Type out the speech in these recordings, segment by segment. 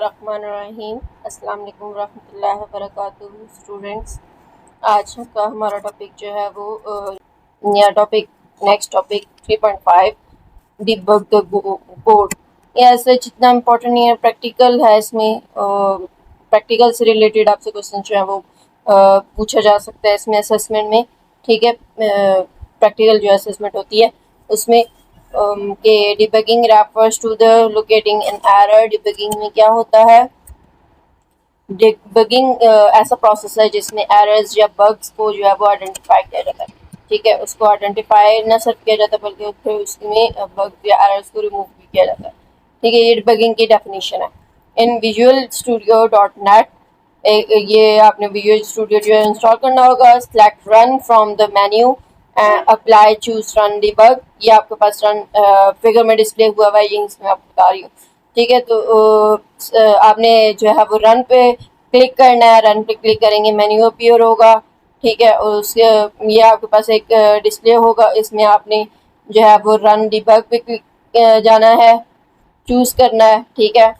बिस्मिल्लाहिर्रहमानिर्रहीम। अस्सलाम वालेकुम रहमतुल्लाहि व बरकातुहू। स्टूडेंट्स, आज का हमारा टॉपिक जो है वो नया topic next topic 3.5 debug the code. ये ऐसे जितना इम्पोर्टेंट नहीं है, प्रैक्टिकल है। इसमें प्रैक्टिकल से रिलेटेड आपसे क्वेश्चन जो है वो पूछा जा सकता है इसमें असेसमेंट में। ठीक है, प्रैक्टिकल जो असेसमेंट होती है उसमें के debugging refers to the locating an error. Debugging में क्या होता है? डिबगिंग ऐसा प्रोसेस है जिसमें एरर्स या बग्स को जो है वो आइडेंटिफाई किया जाता है। ठीक है, उसको आइडेंटिफाई न सिर्फ किया जाता बल्कि फिर उसमें बग या एरर्स को रिमूव भी किया जाता है। ठीक है, ये डिबगिंग की डेफिनेशन है। इन विजुअल स्टूडियो .NET ये आपने विजुअल स्टूडियो जो है इंस्टॉल करना होगा। Select run from the menu, apply choose run debug. ये आपके पास रन फिगर में डिस्प्ले हुआ हुआ है, ये इसमें आपको बता रही हूँ। ठीक है, तो आपने जो है वो रन पे क्लिक करना है। रन पे क्लिक करेंगे, मेन्यू अपीयर होगा। ठीक है, और उसके ये आपके पास एक डिस्प्ले होगा। इसमें आपने जो है वो रन डिबग पे क्लिक जाना है, चूज करना है। ठीक है,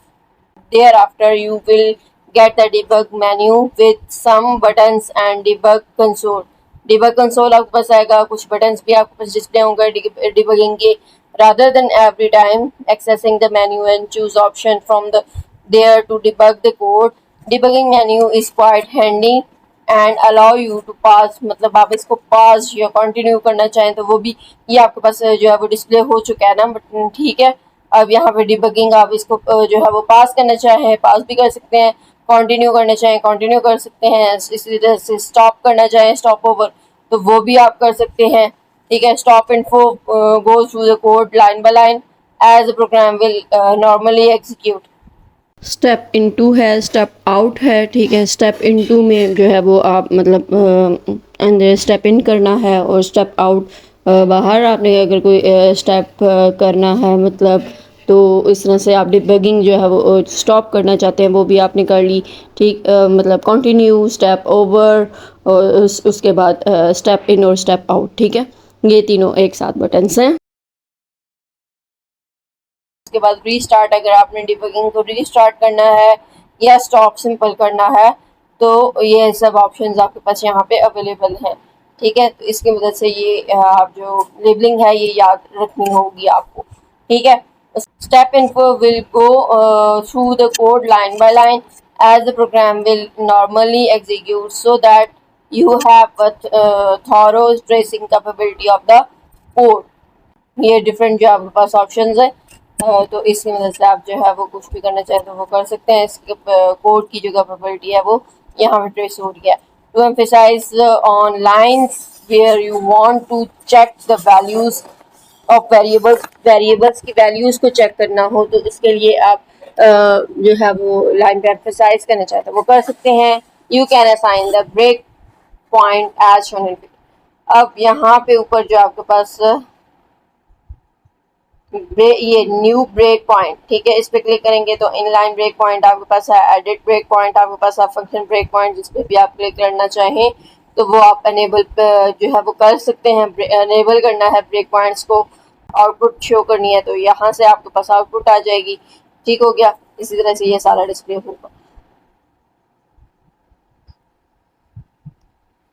thereafter you will get the debug menu with some buttons and debug console. debug console आपके पास आएगा, कुछ buttons भी आपके पास डिस्प्ले होंगे debugging के। rather than every time accessing the menu and choose option from the there to debug the code, debugging menu is quite handy and allow you to pass. मतलब आप इसको पास या कंटिन्यू करना चाहें तो वो भी ये आपके पास जो है वो डिस्प्ले हो चुका है ना। बट ठीक है, अब यहाँ पे डिबगिंग आप इसको जो है वो पास करना चाहें पास भी कर सकते हैं, कंटिन्यू करना चाहें कंटिन्यू कर सकते हैं, इसी तरह से स्टॉप करना चाहें स्टॉप ओवर तो वो भी आप कर सकते हैं। ठीक है, step into go through the code line by line as the program will normally execute. Step into है, स्टेप आउट है। ठीक है, स्टेप इनटू में जो है वो आप मतलब अंदर स्टेप इन करना है और स्टेप आउट बाहर आपने अगर कोई स्टेप करना है मतलब, तो इस तरह से आप डिबगिंग जो है वो स्टॉप करना चाहते हैं वो भी आपने कर ली। ठीक, मतलब कंटिन्यू, स्टेप ओवर और उसके बाद स्टेप इन और स्टेप आउट। ठीक है, ये तीनों एक साथ बटन्स हैं। उसके बाद रीस्टार्ट, अगर आपने डिबगिंग को रीस्टार्ट करना है या स्टॉप सिंपल करना है तो ये सब ऑप्शंस आपके पास यहाँ पे अवेलेबल हैं। ठीक है, तो इसकी मदद से ये आप जो लेबलिंग है ये याद रखनी होगी आपको। ठीक है, step into will go through the code line by line as the program will normally execute so that you have a thorough tracing capability of the code. ये डिफरेंट जो आपके पास ऑप्शंस है, तो इसकी मदद से आप जो है वो कुछ भी करना चाहें तो वो कर सकते हैं। इसके कोड की जो कैपेबिलिटी है वो यहाँ पे ट्रेस हो रही है। To emphasise on lines where you want to check the values of variables की वैल्यूज को चेक करना हो तो इसके लिए आप जो है वो लाइन पे एम्फेसाइज करना चाहते हैं वो कर सकते हैं। You can assign the break point as shown in. अब यहाँ पे ऊपर जो आपके पास ये न्यू ब्रेक पॉइंट, ठीक है, इस पे क्लिक करेंगे तो इनलाइन ब्रेक पॉइंट आपके पास है, एडिट ब्रेक पॉइंट आपके पास है, फंक्शन ब्रेक पॉइंट जिस पे भी आप क्लिक करना चाहें तो वो आप अनेबल जो है वो कर सकते हैं। अनेबल करना है ब्रेक पॉइंट्स को, आउटपुट शो करनी है तो यहाँ से आपके पास आउटपुट आ जाएगी। ठीक हो गया, इसी तरह से ये सारा डिस्प्ले होगा।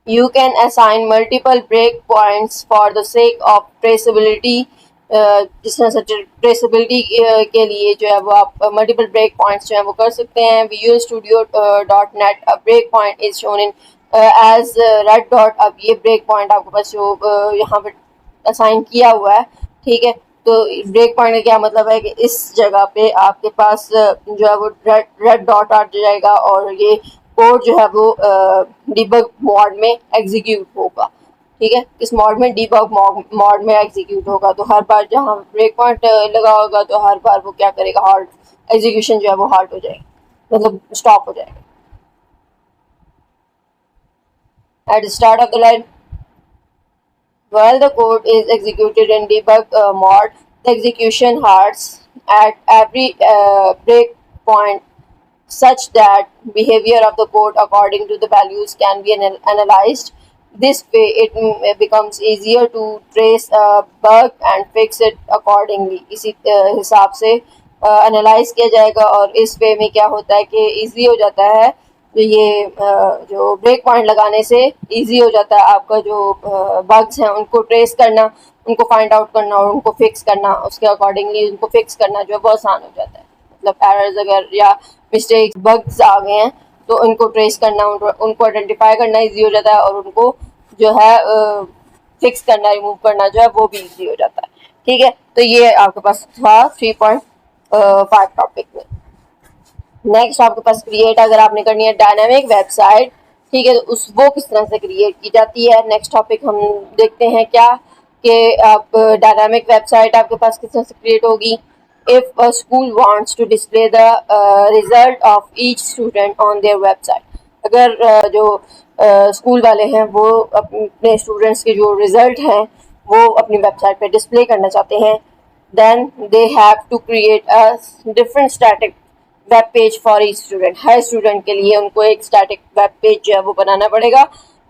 You can assign multiple breakpoints for the sake of traceability. जिस तरह से ट्रेसेबिलिटी के लिए जो है वो आप मल्टीपल ब्रेक पॉइंट्स जो है वो कर सकते हैं। Visual studio .NET break point is shown in as red dot. अब ये ब्रेक पॉइंट आपके पास जो यहाँ पे असाइन किया हुआ है, ठीक है, तो ब्रेक पॉइंट का क्या मतलब है कि इस जगह पे आपके पास जो है वो रेड डॉट आ जाएगा और ये कोड जो है वो डिबग मोड में एग्जीक्यूट होगा। ठीक है, इस मोड में डिबग मोड में एग्जीक्यूट होगा तो हर बार जहाँ ब्रेक पॉइंट लगा होगा तो हर बार वो क्या करेगा, हार्ड एग्जीक्यूशन जो है वो हार्ड हो जाएगी, मतलब स्टॉप हो जाएगा। At the start of the line while the code is executed in debug mode, the execution halts at every breakpoint such that behavior of the code according to the values can be analyzed. This way, it becomes easier to trace a bug and fix it accordingly. इसी हिसाब से analyse किया जाएगा और इस वे में क्या होता है कि इजी हो जाता है ये जो ब्रेक पॉइंट लगाने से इजी हो जाता है आपका जो बग्स हैं उनको ट्रेस करना, उनको फाइंड आउट करना और उनको फिक्स करना, उसके अकॉर्डिंगली उनको फिक्स करना जो है बहुत आसान हो जाता है। मतलब एरर्स अगर या मिस्टेक्स बग्स आ गए हैं तो उनको ट्रेस करना, उनको आइडेंटिफाई करना इजी हो जाता है और उनको जो है फिक्स करना, रिमूव करना जो है वो भी इजी हो जाता है। ठीक है, तो ये आपके पास था 3.5 टॉपिक में। नेक्स्ट आपके पास क्रिएट अगर आपने करनी है डायनामिक वेबसाइट, ठीक है, तो उस वो किस तरह से क्रिएट की जाती है। नेक्स्ट टॉपिक हम देखते हैं क्या कि आप डायनामिक वेबसाइट आपके पास किस तरह से क्रिएट होगी। If a school wants to display the result of each student on their website, अगर जो स्कूल वाले हैं वो अपने स्टूडेंट्स के जो रिजल्ट हैं वो अपनी वेबसाइट पे डिस्प्ले करना चाहते हैं, then they have to create a different static web page for each student. Her student के लिए उनको एक स्टैटिक वेब पेज जो है वो बनाना पड़ेगा।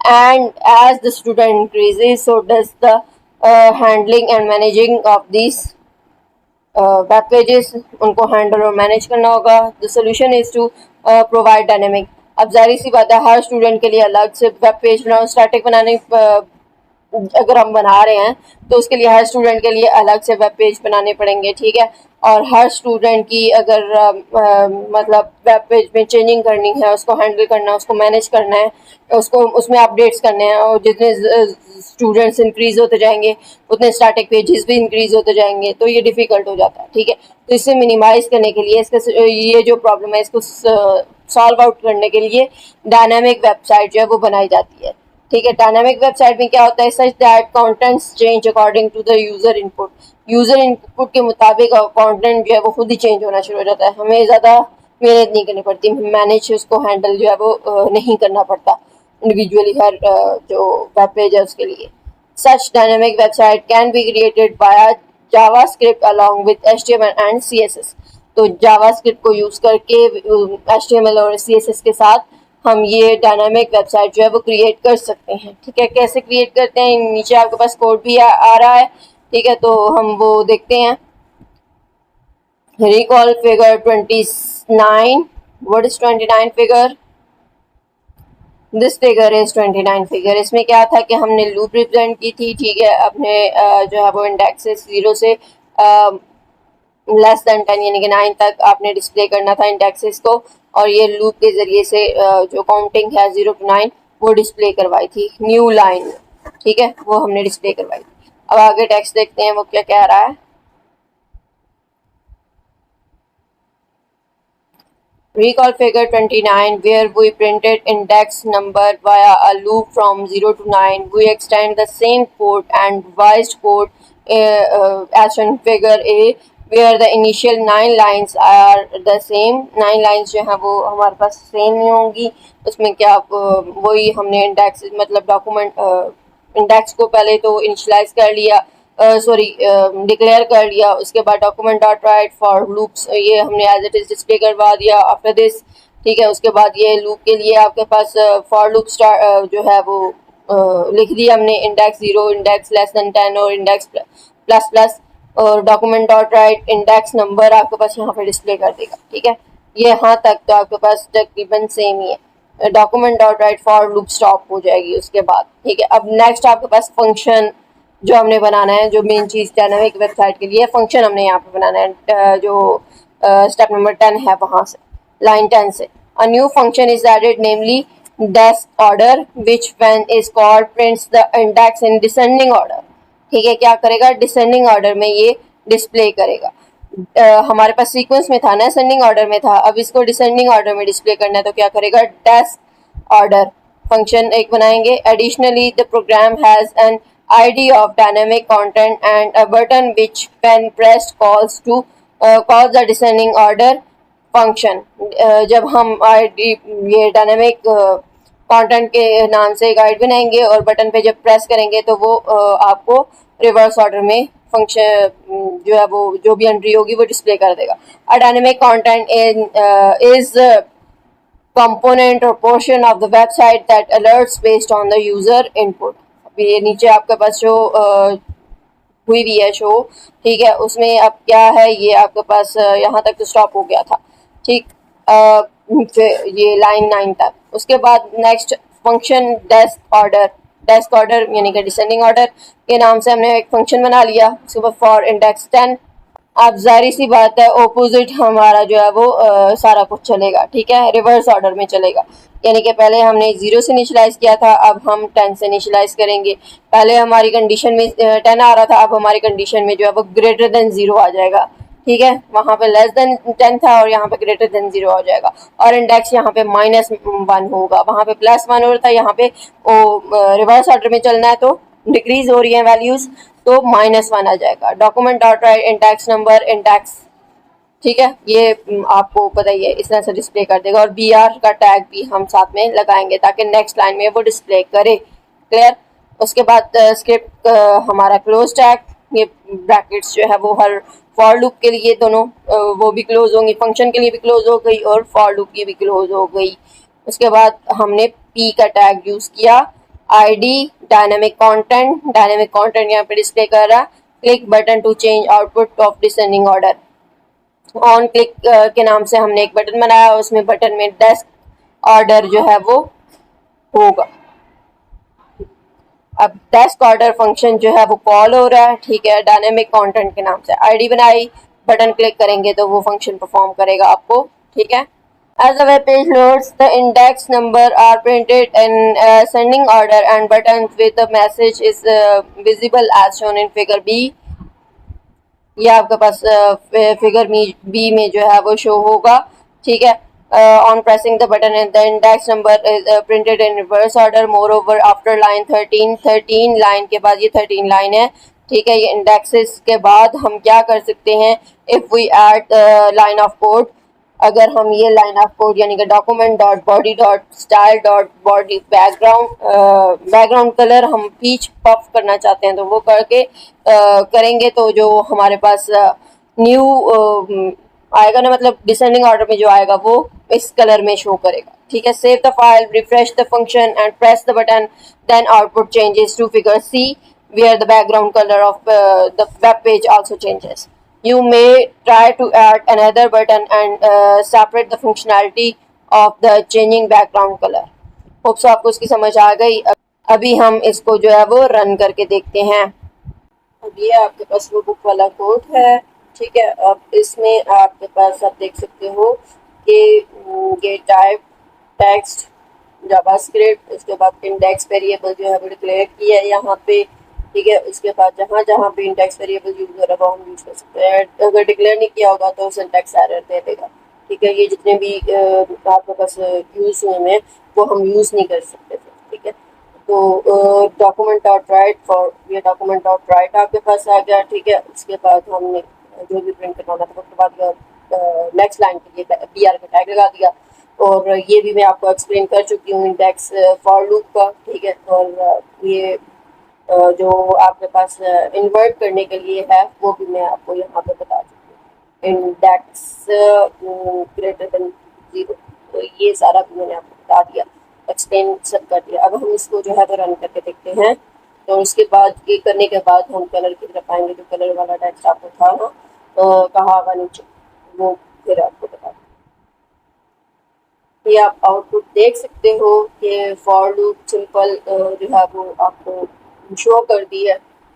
And as the student increases so does the handling and managing of this web pages, उनको हैंडल और मैनेज करना होगा। The solution is to provide dynamic. अब जाहिर सी बात है हर स्टूडेंट के लिए अलग से वेब पेज बनाओ, स्टैटिक बनाने अगर हम बना रहे हैं तो उसके लिए हर स्टूडेंट के लिए अलग से वेब पेज बनाने पड़ेंगे। ठीक है, और हर स्टूडेंट की अगर मतलब वेब पेज में चेंजिंग करनी है, उसको हैंडल करना है, उसको मैनेज करना है, उसको उसमें अपडेट्स करने हैं, और जितने स्टूडेंट्स इंक्रीज होते जाएंगे उतने स्टैटिक पेजेस भी इंक्रीज होते जाएंगे, तो ये डिफिकल्ट हो जाता है। ठीक है, तो इसे मिनिमाइज करने के लिए, इसका ये जो प्रॉब्लम है इसको सॉल्व आउट करने के लिए डायनामिक वेबसाइट जो है वो बनाई जाती है। ठीक है, डायनामिक वेबसाइट में क्या होता है, such that contents change according to the user input. User input के मुताबिक कंटेंट जो है वो खुद ही चेंज होना शुरू हो जाता है, हमें ज़्यादा मेहनत नहीं करनी पड़ती, मैनेज उसको हैंडल जो है वो नहीं करना पड़ता इंडिविजुअली हर जो वेब पेज है उसके लिए। Such dynamic website can be created by JavaScript along with HTML and CSS. तो जावास्क्रिप्ट को यूज़ करके एचटीएमएल और सीएसएस के साथ हम ये डायनामिक वेबसाइट जो है वो क्रिएट कर सकते हैं। ठीक है, कैसे क्रिएट करते हैं, नीचे आपके पास कोड भी आ रहा है। ठीक है, तो हम वो देखते हैं। Recall figure 29, what is 29 figure, this figure is 29 figure. इसमें क्या था कि हमने लूप रिप्रेजेंट की थी। ठीक है, अपने जो है वो इंडेक्सेस 0 से लेस देन 10 यानी कि 9 तक आपने डिस्प्ले करना था इंडेक्सेस को, और ये लूप के जरिए से जो काउंटिंग है 0 to 9 वो डिस्प्ले करवाई थी न्यू लाइन। ठीक है, वो हमने डिस्प्ले करवाई थी। अब आगे टेक्स्ट देखते हैं वो क्या कह रहा है। Recall figure 29 where we printed index number via a loop from 0 to 9. We extend the same code and revised code as in figure A where the initial 9 lines are the same. 9 lines जो है वो हमारे पास same ही होंगी। उसमें क्या वही हमने index मतलब डॉक्यूमेंट इंडेक्स को पहले तो इनिशलाइज कर लिया, सॉरी डिक्लेयर कर लिया, उसके बाद document dot right for loops ये हमने एज इट इज डिस्प्ले करवा दिया आफ्टर दिस। ठीक है, उसके बाद ये लूप के लिए आपके पास फॉर लूप जो है वो लिख दिया हमने इंडेक्स 0, इंडेक्स लेस देन 10 और इंडेक्स प्लस प्लस, और document dot right index number आपके पास यहाँ पे डिस्प्ले कर देगा। ठीक है, ये यहाँ तक तो आपके पास तकरीबन सेम ही है। Document dot right for loop stop हो जाएगी उसके बाद। ठीक है, अब नेक्स्ट आपके पास फंक्शन जो हमने बनाना है, जो मेन चीज़ डायनामिक वेबसाइट के लिए फंक्शन हमने यहाँ पे बनाना है, जो स्टेप नंबर 10 है वहाँ से, लाइन 10 से। A new function is added namely desc order which when is called prints the index in descending order. ठीक है, क्या करेगा, डिसेंडिंग ऑर्डर में ये डिस्प्ले करेगा। हमारे पास सीक्वेंस में था ना, असेंडिंग ऑर्डर में था, अब इसको डिसेंडिंग ऑर्डर में डिस्प्ले करना है, तो क्या करेगा, डेस्क ऑर्डर फंक्शन एक बनाएंगे। Additionally the program has an ID of dynamic content and a button which when pressed calls the descending order function। जब हम ID ये डायनेमिक कंटेंट के नाम से एक आइड बनाएंगे और बटन पे जब प्रेस करेंगे तो वो आपको रिवर्स ऑर्डर में फंक्शन जो है वो जो भी एंट्री होगी वो डिस्प्ले कर देगा। A dynamic content is component or portion of the website that alerts based on the user input। ये नीचे आपके पास जो हुई भी है शो, ठीक है। उसमें अब क्या है, ये आपके पास यहाँ तक तो स्टॉप हो गया था, ठीक। फिर ये लाइन 9 तक। उसके बाद नेक्स्ट फंक्शन डेस्क ऑर्डर यानी कि डिसेंडिंग ऑर्डर के नाम से हमने एक फंक्शन बना लिया। उसके बाद फॉर इंडेक्स 10, अब जाहिर सी बात है ऑपोजिट हमारा जो है वो सारा कुछ चलेगा, ठीक है, रिवर्स ऑर्डर में चलेगा। यानी कि पहले हमने 0 से इनिशलाइज किया था, अब हम 10 से इनिशलाइज करेंगे। पहले हमारी कंडीशन में 10 आ रहा था, अब हमारी कंडीशन में जो है वो ग्रेटर देन 0 आ जाएगा, ठीक है। वहाँ पे लेस देन 10 था और यहाँ पे ग्रेटर देन 0 आ जाएगा। और इंडेक्स यहाँ पे -1 होगा, वहाँ पे +1 हो रहा था, यहाँ पे रिवर्स ऑर्डर में चलना है तो डिक्रीज हो रही है वैल्यूज, तो -1 आ जाएगा। Document dot right index number index, ठीक है, ये आपको पता ही है, इस तरह से डिस्प्ले कर देगा। और BR का टैग भी हम साथ में लगाएंगे ताकि नेक्स्ट लाइन में वो डिस्प्ले करे। क्लियर। उसके बाद स्क्रिप्ट हमारा क्लोज टैग, ये ब्रैकेट्स जो है वो हर फॉर लूप के लिए दोनों वो भी क्लोज होंगी, फंक्शन के लिए भी क्लोज हो गई और फॉर लूप की भी क्लोज हो गई। उसके बाद हमने P का टैग यूज किया। ID डायनेमिक कंटेंट यहाँ पे डिस्प्ले कर रहा है। Click button to change output of descending order. On click के नाम से हमने एक बटन बनाया, उसमें बटन में डेस्क ऑर्डर जो है वो होगा। अब डेस्क ऑर्डर फंक्शन जो है वो कॉल हो रहा है, ठीक है, डायनेमिक कंटेंट के नाम से। आईडी बनाई, बटन क्लिक करेंगे तो वो फंक्शन परफॉर्म करेगा आपको, ठीक है। As the web page loads, the index number are printed in ascending order and buttons with the message is visible as shown in figure B. ये आपके पास फिगर बी में जो है वो शो होगा, ठीक है। On pressing the button and the index number is printed in reverse order. More over after line 13 line के बाद, ये 13 लाइन है, ठीक है। ये इंडेक्सेस के बाद हम क्या कर सकते हैं, if we add line of code, अगर हम ये लाइन ऑफ कोड यानी कि document dot body dot style dot body background colour हम पीच पफ करना चाहते हैं तो वो करके करेंगे तो जो हमारे पास न्यू आएगा ना, मतलब डिसेंडिंग ऑर्डर में जो आएगा वो इस कलर में शो करेगा, ठीक है। Save the file, refresh the function and press the button, then output changes to figure C where the background color of the web page also changes. You may try to add another button and separate the functionality of the changing background color. Hope so आपको इसकी समझ आ गई। अभी हम इसको जो है वो रन करके देखते हैं। अब ये आपके पास वो बुक वाला कोड है, ठीक है। अब इसमें आपके पास आप देख सकते हो कि ये टाइप टेक्स्ट जावास्क्रिप्ट, उसके बाद इंडेक्स वेरिएबल जो है वो डिक्लेयर किया है यहाँ पे, ठीक है। उसके बाद जहाँ जहाँ पे इंडेक्स वेरिएबल यूज हो रहा है वो हम यूज कर सकते हैं। अगर डिक्लेयर नहीं किया होगा तो सिंटैक्स एरर दे देगा, ठीक है। ये जितने भी आपके पास यूज हुए हैं वो हम यूज नहीं कर सकते थे, ठीक है। तो डॉक्यूमेंट डॉट राइट फॉर, ये डॉक्यूमेंट डॉट राइट आपके पास आ गया, ठीक है। उसके बाद हमने जो भी प्रिंट करवाना था उसके बाद नेक्स्ट लाइन के लिए BR का टैग लगा दिया। और ये भी मैं आपको एक्सप्लेन कर चुकी हूँ इंडेक्स फॉर लूप का, ठीक है। और ये जो आपके पास इन्वर्ट करने के लिए है वो भी मैं आपको यहाँ पे बता चुकी हूँ। इंडेक्स ग्रेटर देन 0, तो ये सारा भी मैंने आपको बता दिया, एक्सप्लेन सब कर दिया। अब हम इसको जो है वो रन करके देखते हैं। तो उसके बाद ये करने के बाद हम कलर की तरफ आएंगे, जो कलर वाला टेक्स्ट आपको था ना कहा हुआ नीचे, वो फिर आपको बता ये आप आउटपुट देख सकते हो कि फॉर लूप सिंपल जो है वो आपको शो कर दी है,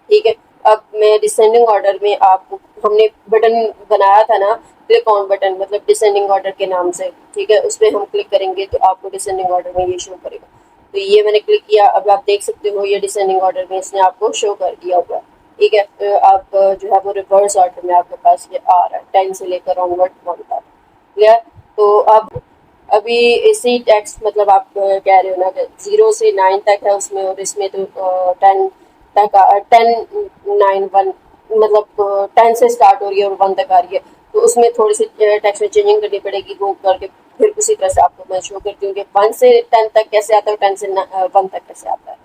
ठीक है। अब मैं डिसेंडिंग ऑर्डर में आपको, हमने बटन बनाया था ना क्लिक ऑन बटन, मतलब डिसेंडिंग ऑर्डर के नाम से, ठीक है। उस पर हम क्लिक करेंगे तो आपको डिसेंडिंग ऑर्डर में ये शो करेगा। तो ये मैंने क्लिक किया, अब आप देख सकते हो ये डिसेंडिंग ऑर्डर में इसने आपको शो कर दिया हुआ, ठीक है। तो आप जो है वो रिवर्स ऑर्डर में आपके पास ये आ रहा है 10 से लेकर ऑनवर्ड 1 तक, क्लियर। तो अब अभी इसी टेक्स्ट मतलब आप कह रहे हो ना कि 0 से 9 तक है उसमें, और इसमें तो 10 तक 10 9 1 मतलब 10 से स्टार्ट हो रही है और 1 तक आ रही है। तो उसमें थोड़ी सी टेक्स्ट में चेंजिंग करनी पड़ेगी, वो करके फिर उसी तरह से आपको मैं शो करती हूँ कि 1 से 10 तक कैसे आता है, 10 से 1 तक कैसे आता है।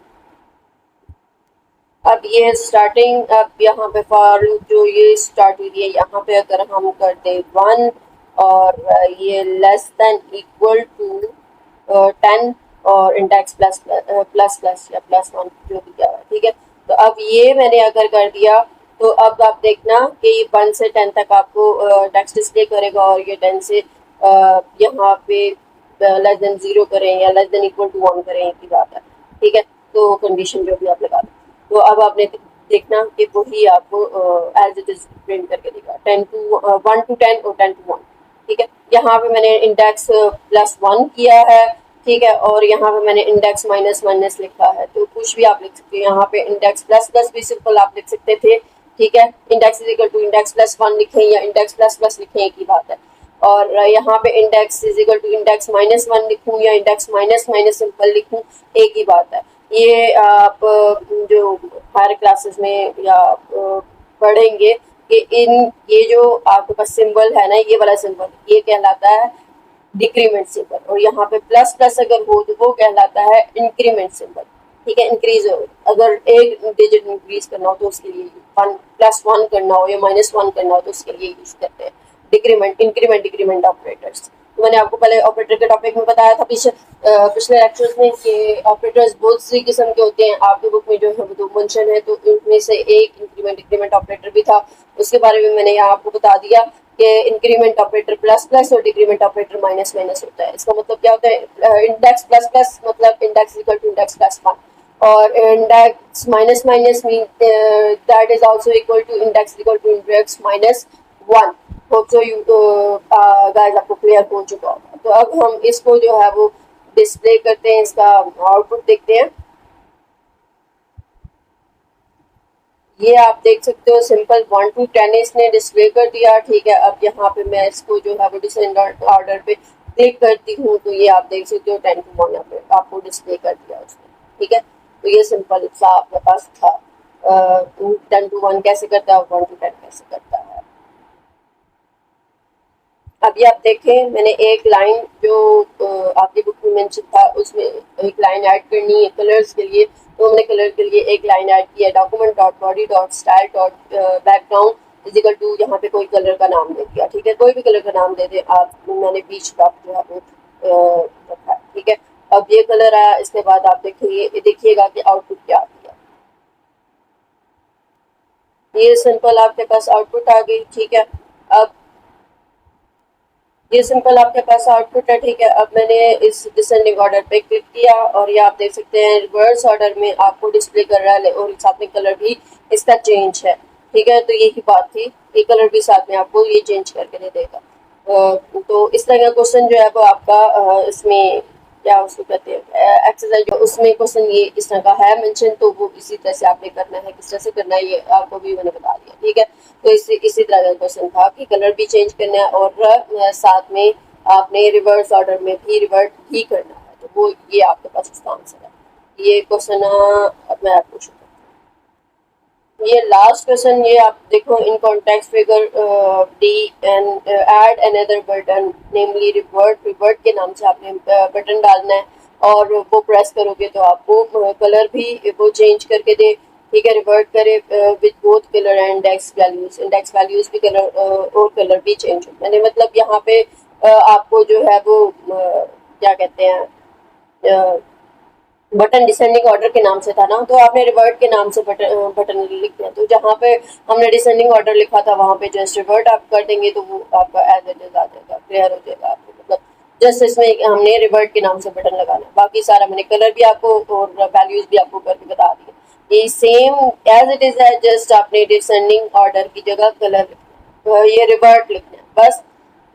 अब ये स्टार्टिंग, अब यहाँ पे फॉर लूप जो ये स्टार्ट हुई है, यहाँ पे अगर हम कर दें 1 और ये लेस देन इक्वल टू 10 और इंडेक्स प्लस प्लस या +1 जो भी दिया हुआ है, ठीक है। तो अब ये मैंने अगर कर दिया तो अब आप देखना कि 1 से 10 तक आपको टेक्स्ट डिस्प्ले करेगा और ये 10 से यहाँ पे लेस देन 0 करें या लेस देन इक्वल टू 1 करें की बात है। ठीक है, तो कंडीशन जो भी आप लगा दो। तो अब आपने देखना कि वही आपको एज इट इज प्रिंट करके देगा 1 to 10 और 10 to 1। ठीक है, यहाँ पे मैंने इंडेक्स +1 किया है। ठीक है, और यहाँ पे मैंने इंडेक्स माइनस लिखा है, तो कुछ भी आप लिख सकते हो। यहाँ पे इंडेक्स प्लस भी सिंपल आप लिख सकते थे। ठीक है, index is equal to index +1 लिखें या इंडेक्स प्लस लिखें, एक ही बात है। और यहाँ पे index is equal to index -1 लिखूं या इंडेक्स माइनस सिंपल लिखूं, एक ही बात है। ये आप जो हायर क्लासेस में या पढ़ेंगे कि इन ये जो आपके पास सिंबल है ना, ये वाला सिंबल, ये कहलाता है डिक्रीमेंट सिंबल, और यहाँ पे प्लस अगर हो तो वो कहलाता है इंक्रीमेंट सिंबल। ठीक है, इंक्रीज हो, अगर एक डिजिट इंक्रीज करना हो तो उसके लिए 1+1 करना हो या -1 करना हो तो उसके लिए यूज करते हैं डिक्रीमेंट, इंक्रीमेंट, डिक्रीमेंट ऑपरेटर्स। तो मैंने आपको पहले ऑपरेटर के टॉपिक में बताया था पिछले लेक्चर्स में कि ऑपरेटर्स बहुत सी किस्म के होते हैं। आपकी बुक में जो है वो दो मेंशन है, तो इनमें से एक इंक्रीमेंट डिक्रीमेंट ऑपरेटर भी था, उसके बारे में मैंने यहाँ आपको बता दिया कि इंक्रीमेंट ऑपरेटर प्लस और डिक्रीमेंट ऑपरेटर माइनस होता है। इसका मतलब क्या होता है, इंडेक्स प्लस मतलब इंडेक्स इक्वल टू इंडेक्स +1, और index minus mean that is also equal to index equal to index -1। Hope so you guys आपको क्लियर हो चुका होगा। तो अब हम इसको जो है वो डिस्प्ले करते हैं, इसका आउटपुट देखते हैं। ये आप देख सकते हो सिंपल 1 to 10 इसने डिस्प्ले कर दिया। ठीक है, अब यहाँ पे मैं इसको जो है वो डिसेंड ऑर्डर पे क्लिक करती हूँ, तो ये आप देख सकते हो 10 to 1 यहाँ पे आपको डिस्प्ले कर दिया उसने। ठीक है, तो ये सिंपल सा आपके पास था 10 to 1 कैसे करता है और 1 to 10 कैसे करता है। अभी आप देखें, मैंने एक लाइन जो आपकी बुक में मेंशन था उसमें एक लाइन ऐड करनी है कलर्स के लिए, तो हमने कलर के लिए एक लाइन ऐड की है, document dot body dot style dot background equal to, यहाँ पे कोई कलर का नाम दे दिया। ठीक है, कोई भी कलर का नाम दे दे आप, मैंने बीच का जो है वो रखा है। ठीक है, अब ये कलर आया, इसके बाद आप देखिएगा कि आउटपुट क्या आता है। ये सिंपल आपके पास आउटपुट आ गई। ठीक है, अब ये सिंपल आपके पास आउटपुट है। ठीक है, अब मैंने इस डिसेंडिंग ऑर्डर पे क्लिक किया और ये आप देख सकते हैं रिवर्स ऑर्डर में आपको डिस्प्ले कर रहा है और साथ में कलर भी इसका चेंज है। ठीक है, तो यही बात थी, ये कलर भी साथ में आपको ये चेंज करके दे देगा। तो इस तरह का क्वेश्चन जो है वो आपका इसमें क्या उसको कहते हैं एक्सरसाइज, उसमें क्वेश्चन ये इस तरह का है मेंशन, तो वो इसी तरह से आपने करना है। किस तरह से करना है ये आपको भी मैंने बता दिया। ठीक है, तो इसी तरह का क्वेश्चन था कि कलर भी चेंज करना है और साथ में आपने रिवर्स ऑर्डर में भी रिवर्ट भी करना है, तो वो ये आपके पास इसका आंसर है। ये क्वेश्चन अब मैं आपको पूछूंगा, ये लास्ट क्वेश्चन, ये आप देखो, in context figure D and add another button namely revert के नाम से आपने बटन डालना है और वो प्रेस करोगे तो आपको कलर भी वो चेंज करके दे। ठीक है, रिवर्ट करे with both colour and index values भी कलर और कलर भी चेंज हो, यानी मतलब यहाँ पे आपको जो है वो क्या कहते हैं, बटन डिसेंडिंग ऑर्डर के नाम से था ना, तो आपने रिवर्ट के नाम से बटन लिख दिया। तो जहाँ पे हमने डिसेंडिंग ऑर्डर लिखा था वहाँ पे जस्ट रिवर्ट आप कर देंगे तो वो आपका एज इट इज आ जाएगा, क्लियर हो जाएगा आपको। मतलब जस्ट इसमें हमने रिवर्ट के नाम से बटन लगाना, बाकी सारा मैंने कलर भी आपको और वैल्यूज भी आपको करके बता दिए। ये सेम एज इट इज है, जस्ट आपने डिसेंडिंग ऑर्डर की जगह कलर ये रिवर्ट लिखना है बस,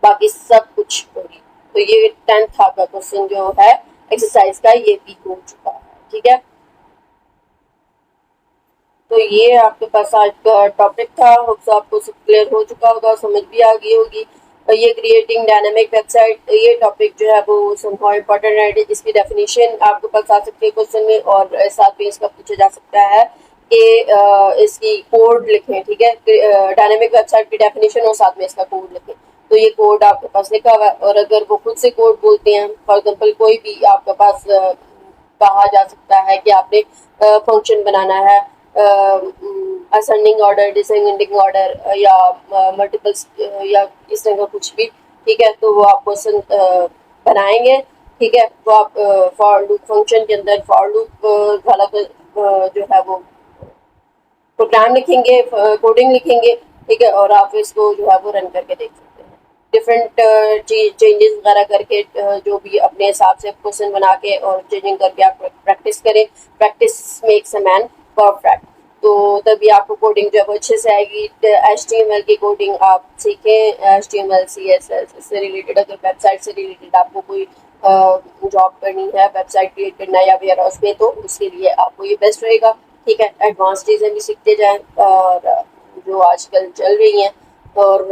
बाकी सब कुछ होगी। तो ये 10th आपका क्वेश्चन जो है एक्सरसाइज का ये भी हो चुका है। ठीक है, तो ये आपके पास आज का टॉपिक था। होप्स आपको सब क्लियर हो चुका होगा, समझ भी आ गई होगी। और ये क्रिएटिंग डायनामिक वेबसाइट, ये टॉपिक जो है वो समहाउ इम्पोर्टेंट है, इसकी डेफिनेशन आपके पास आ सकती है क्वेश्चन में और साथ में इसका पूछा जा सकता है कि इसकी कोड लिखें। ठीक है, डायनामिक वेबसाइट की डेफिनेशन और साथ में इसका कोड लिखें, तो ये कोड आपके पास लिखा हुआ है। और अगर वो खुद से कोड बोलते हैं, फॉर एग्जाम्पल कोई भी आपके पास कहा जा सकता है कि आपने फंक्शन बनाना है असेंडिंग ऑर्डर, डिसेंडिंग ऑर्डर या मल्टीपल या इस तरह का कुछ भी। ठीक है, तो वो आप क्वेश्चन बनाएंगे। ठीक है, तो आप फॉर लूप फंक्शन के अंदर फॉर लूप वाला जो है वो प्रोग्राम लिखेंगे, कोडिंग लिखेंगे, ठीक है, और आप इसको जो है वो रन करके देख सकते हैं। डिफरेंट चेंजेस वगैरह करके जो भी अपने हिसाब से क्वेश्चन बना के और चेंजिंग करके आप प्रैक्टिस करें। Practice makes a man perfect. तो तभी आपको कोडिंग जो है वो अच्छे से आएगी। HTML की कोडिंग आप सीखें, HTML CSS इससे रिलेटेड, अगर वेबसाइट से रिलेटेड आपको कोई जॉब करनी है, वेबसाइट क्रिएट करना है या वेयर हाउस में, तो उसके लिए आपको ये बेस्ट रहेगा। ठीक है, एडवांस चीज़ें भी सीखते जाएं और जो आजकल चल रही हैं। और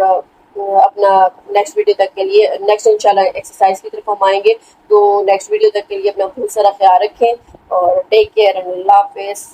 अपना नेक्स्ट वीडियो तक के लिए, नेक्स्ट इंशाल्लाह एक्सरसाइज की तरफ हम आएंगे। तो नेक्स्ट वीडियो तक के लिए अपना बहुत सारा ख्याल रखें और टेक केयर एंड अल्लाह हाफिज़।